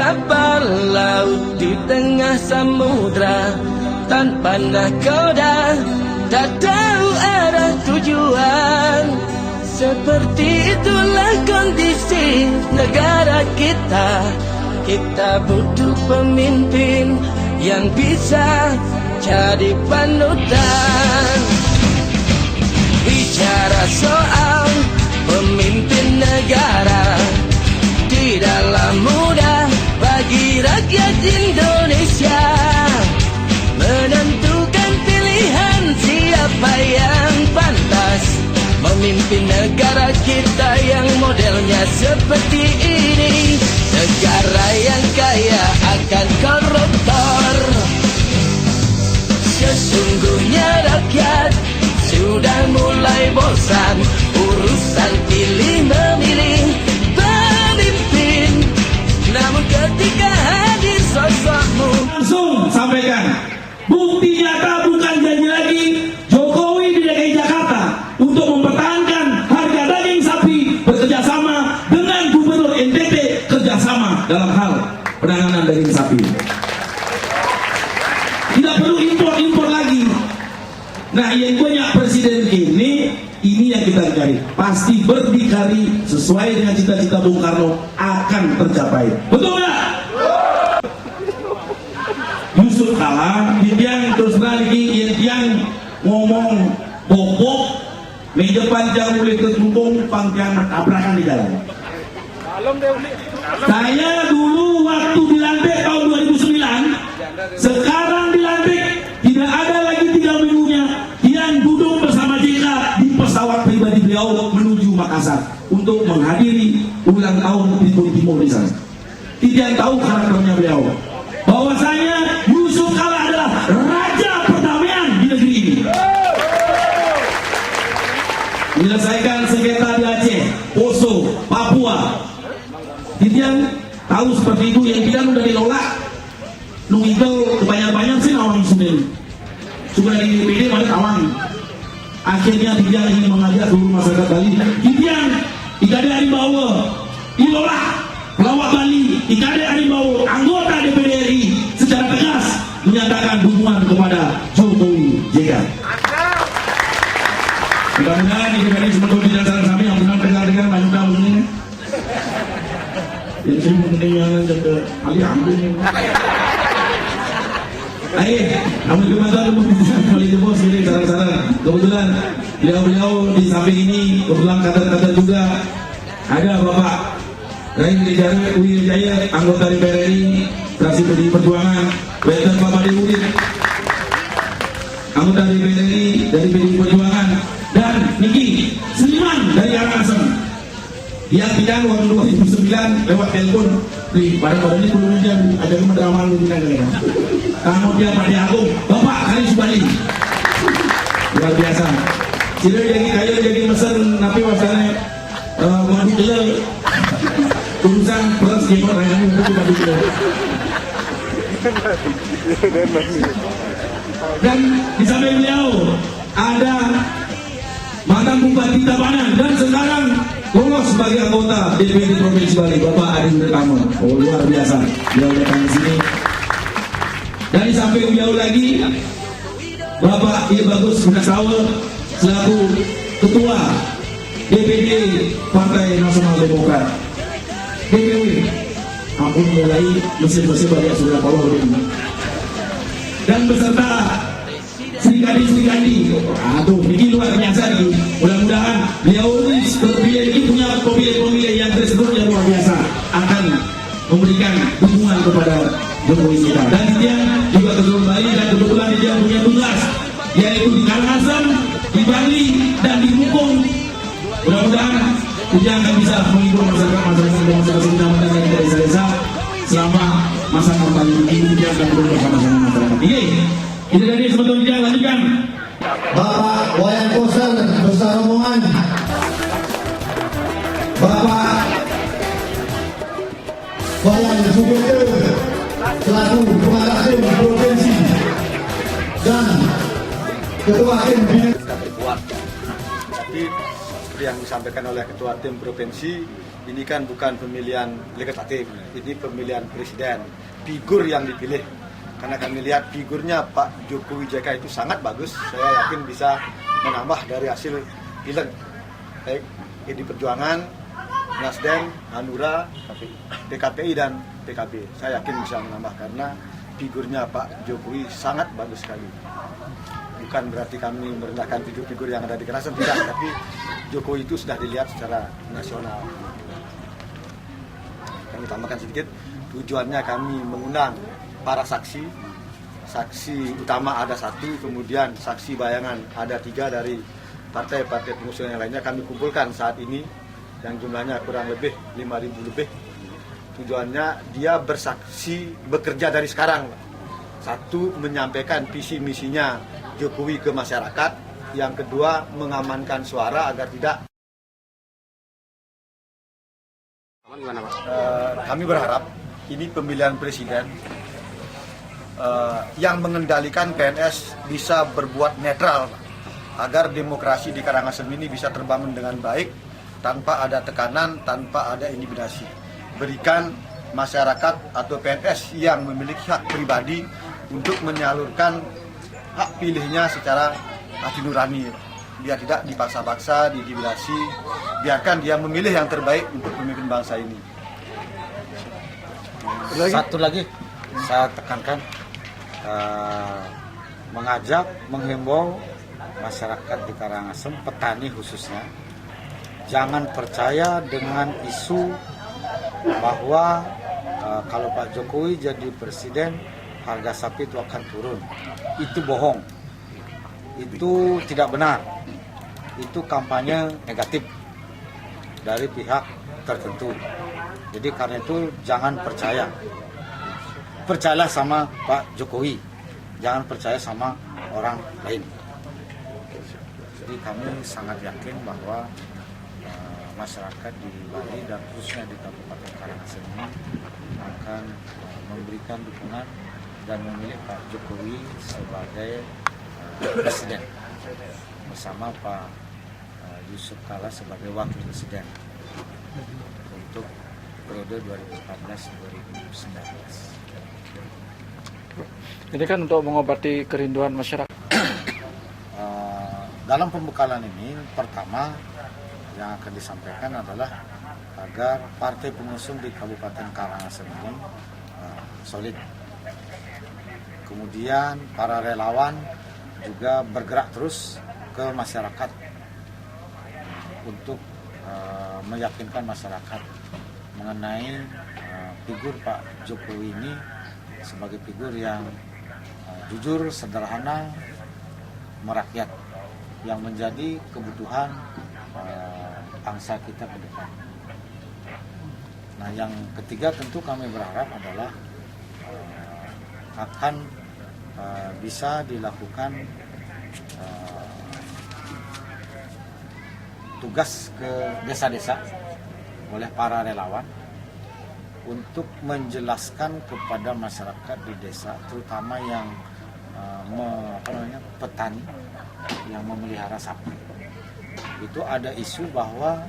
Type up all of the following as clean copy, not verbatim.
kapal laut di tengah samudra tanpa nahkoda, tak tahu arah tujuan. Seperti itulah kondisi negara kita. Kita butuh pemimpin yang bisa jadi panutan. Bicara soal pemimpin negara, tidaklah mudah bagi rakyat Indonesia menentukan pilihan siapa yang pantas memimpin negara kita yang modelnya seperti ini. Negara yang kaya akan koruptor. Sesungguhnya rakyat sudah mulai bosan urusan pilih memilih pemimpin. Namun ketika hadir sosokmu, langsung sampaikan bukti nyata, bukan janji lagi. Jokowi di DKI Jakarta untuk mempertahankan harga daging sapi bekerjasama dengan Gubernur NTT, kerjasama dalam hal penanganan daging sapi. Tidak perlu impor lagi. Nah, yang banyak presiden ini yang kita cari. Pasti berdikari sesuai dengan cita-cita Bung Karno akan tercapai. Betul nggak? Yusuf Kala, dia terus lagi yang ngomong bobok, meja panjang mulai ketumpung, panggian tabrakan di jalan. Saya dulu waktu dilantik tahun 2009, sekarang dilantik tidak ada lagi 3 minggunya, yang duduk bersama JK di pesawat pribadi beliau menuju Makassar untuk menghadiri ulang tahun Tribun Timur di sana. Tidak tahu karakternya beliau. Bahwasanya Yusuf Kala adalah raja perdamaian di negeri ini. Menyelesaikan sengketa di Aceh, Poso, Papua. Titian tahu seperti itu, yang tidak udah dilolak. Nung itu kebanyakan sih awang sendiri. Sudah di PD mana awang. Akhirnya Titian ingin mengajak seluruh masyarakat Bali. Titian, Ikade Aribawa, dilolak. Pelawak Bali, Ikade Aribawa, anggota DPD RI secara tegas menyatakan dukungan kepada Jokowi JK. Mudah-mudahan di DPD semoga tidak salah kami yang benar dengar banyak tahun ini. Yang sih mungkin yang jadi ahli ambil. Ayo, kami kebetulan kembali ke bos ini saran-saran. Kebetulan beliau di samping ini kebetulan kata-kata juga ada Bapak Rai Wijaya, anggota DPR RI, fraksi PDI Perjuangan, Weten Bapak Dewi, anggota DPR RI dari PDI Perjuangan, dan Niki Seniman dari Arangasem. Yang tidak waktu 2009 lewat telepon, pada ini belum jam ada kementerian lu bilang kan. Kemudian Pak Agung, Bapak kali Subali, luar biasa. Sila jadi mesen, tapi wasannya mau dikele. Urusan peras gimana yang itu juga dulu. Dan di samping beliau ada mantan Bupati Tabanan dan sekarang lolos sebagai anggota DPD Provinsi Bali, Bapak Adi Retamo. Oh, luar biasa, beliau datang di sini. Dan di samping beliau lagi Bapak Bagus Gunasawa selaku Ketua DPD Partai Nasional Demokrat. DPW, ampun mulai mesin-mesin banyak sudah kalau ini. Dan beserta Sri Kandi, aduh ini luar biasa nih. Mudah-mudahan beliau ini punya pemilih-pemilih yang tersebut yang luar biasa akan memberikan dukungan kepada Jokowi kita. Dan dia juga ketua Bali dan kebetulan dia punya tugas yaitu di Karangasem, di Bali dan di Mukung. Mudah-mudahan dia akan bisa menghibur masyarakat kecamatan dari desa-desa selama masa kampanye ini. Dia akan duduk bersama-sama masyarakat. Ini dari sebetulnya dia lanjutkan. Bapak Wayan Koster bersama rombongan, Bapak Wayan Suboto selaku Kepala Tim Provinsi dan Ketua Tim Tapi seperti yang disampaikan oleh Ketua Tim Provinsi, ini kan bukan pemilihan legislatif, ini pemilihan presiden. Figur yang dipilih, karena kami lihat figurnya Pak Jokowi JK itu sangat bagus. Saya yakin bisa menambah dari hasil pileg baik di Perjuangan, Nasdem, Hanura, PKPI dan PKB. Saya yakin bisa menambah karena figurnya Pak Jokowi sangat bagus sekali. Bukan berarti kami merendahkan figur-figur yang ada di Karangasem, tidak, tapi Jokowi itu sudah dilihat secara nasional. Kami tambahkan sedikit, tujuannya kami mengundang para saksi. Saksi utama ada 1, kemudian saksi bayangan ada 3 dari partai-partai pengusung yang lainnya. Kami kumpulkan saat ini yang jumlahnya kurang lebih 5.000 lebih. Tujuannya dia bersaksi bekerja dari sekarang. 1, menyampaikan visi misinya Jokowi ke masyarakat. Yang kedua, mengamankan suara agar tidak. Kami berharap ini pemilihan presiden yang mengendalikan PNS bisa berbuat netral agar demokrasi di Karangasem ini bisa terbangun dengan baik tanpa ada tekanan, tanpa ada intimidasi. Berikan masyarakat atau PNS yang memiliki hak pribadi untuk menyalurkan hak pilihnya secara hati nurani, biar tidak dipaksa-paksa, diintimidasi. Biarkan dia memilih yang terbaik untuk pemimpin bangsa ini. Satu lagi saya tekankan, mengajak, menghimbau masyarakat di Karangasem, petani khususnya, jangan percaya dengan isu bahwa kalau Pak Jokowi jadi presiden harga sapi itu akan turun. Itu bohong, itu tidak benar, itu kampanye negatif dari pihak tertentu. Jadi karena itu jangan percaya. Percayalah sama Pak Jokowi, jangan percaya sama orang lain. Jadi kami sangat yakin bahwa masyarakat di Bali dan khususnya di Kabupaten Karangasem ini akan memberikan dukungan dan memilih Pak Jokowi sebagai presiden bersama Pak Yusuf Kalla sebagai wakil presiden untuk periode 2014-2019. Ini kan untuk mengobati kerinduan masyarakat. Dalam pembekalan ini, pertama yang akan disampaikan adalah agar partai pengusung di Kabupaten Karangasem ini solid. Kemudian para relawan juga bergerak terus ke masyarakat untuk meyakinkan masyarakat mengenai figur Pak Jokowi ini sebagai figur yang jujur, sederhana, merakyat, yang menjadi kebutuhan bangsa kita ke depan. Nah, yang ketiga tentu kami berharap adalah akan bisa dilakukan tugas ke desa-desa oleh para relawan untuk menjelaskan kepada masyarakat di desa, terutama yang petani yang memelihara sapi. Itu ada isu bahwa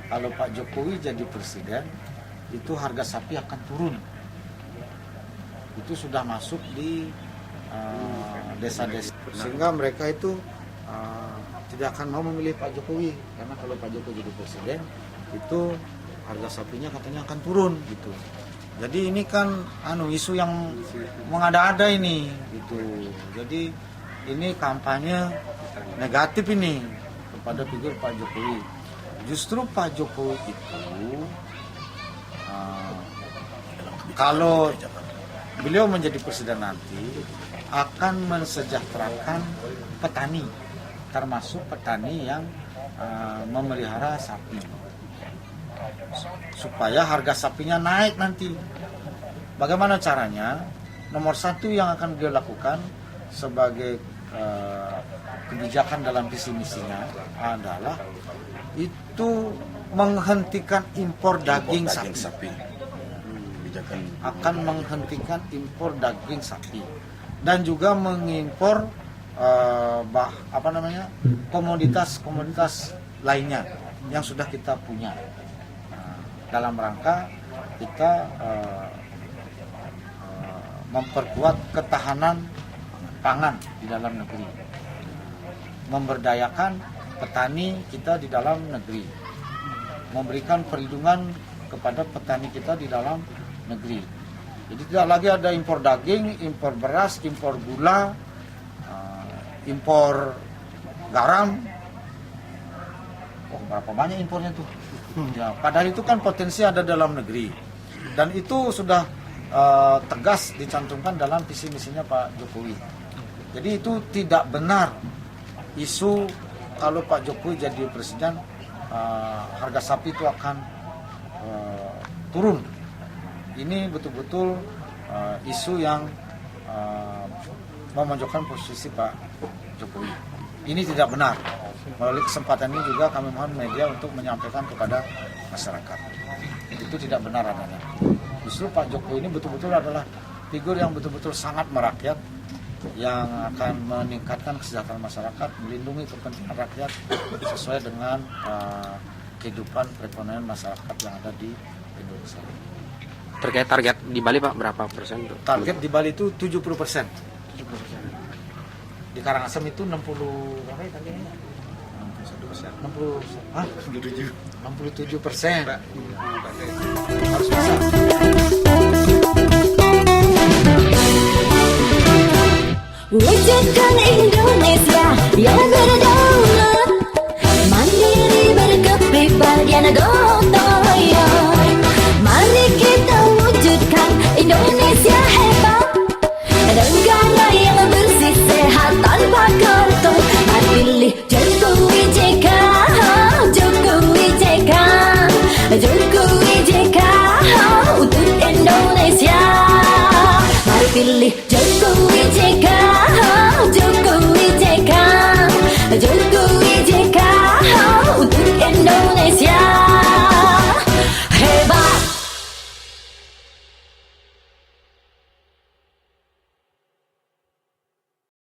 kalau Pak Jokowi jadi presiden, itu harga sapi akan turun. Itu sudah masuk di desa-desa, sehingga mereka itu tidak akan mau memilih Pak Jokowi, karena kalau Pak Jokowi jadi presiden itu harga sapinya katanya akan turun gitu. Jadi ini kan isu yang mengada-ada ini gitu. Jadi ini kampanye negatif ini kepada figur Pak Jokowi. Justru Pak Jokowi itu kalau beliau menjadi presiden nanti akan mensejahterakan petani, termasuk petani yang memelihara sapi, supaya harga sapinya naik nanti. Bagaimana caranya? Nomor satu yang akan beliau lakukan sebagai kebijakan dalam visi misinya adalah itu menghentikan impor daging sapi. Akan menghentikan impor daging sapi dan juga mengimpor komoditas lainnya yang sudah kita punya. dalam rangka kita memperkuat ketahanan pangan di dalam negeri, memberdayakan petani kita di dalam negeri, memberikan perlindungan kepada petani kita di dalam negeri. Jadi tidak lagi ada impor daging, impor beras, impor gula, impor garam. Oh, berapa banyak impornya tuh? Ya, padahal itu kan potensi ada dalam negeri. Dan itu sudah tegas dicantumkan dalam visi misinya Pak Jokowi. Jadi itu tidak benar isu kalau Pak Jokowi jadi presiden harga sapi itu akan turun. Ini betul-betul isu yang memojokkan posisi Pak Jokowi. Ini tidak benar. Melalui kesempatan ini juga kami mohon media untuk menyampaikan kepada masyarakat. Itu tidak benar adanya. Justru Pak Jokowi ini betul-betul adalah figur yang betul-betul sangat merakyat, yang akan meningkatkan kesejahteraan masyarakat, melindungi kepentingan rakyat sesuai dengan kehidupan perekonomian masyarakat yang ada di Indonesia. Terkait target di Bali Pak, berapa persen? Target di Bali itu 70%. Di Karangasem itu 60 berapa ya targetnya? 67%. Harus bisa. Wujudkan Indonesia yang berdaulat, mandiri berkepribadian gotong royong. Mari kita wujudkan Indonesia hebat, negara yang bersih sehat tanpa kotor. Mari pilih Jokowi JK, Jokowi JK, Jokowi JK untuk Indonesia. Mari pilih Jokowi JK.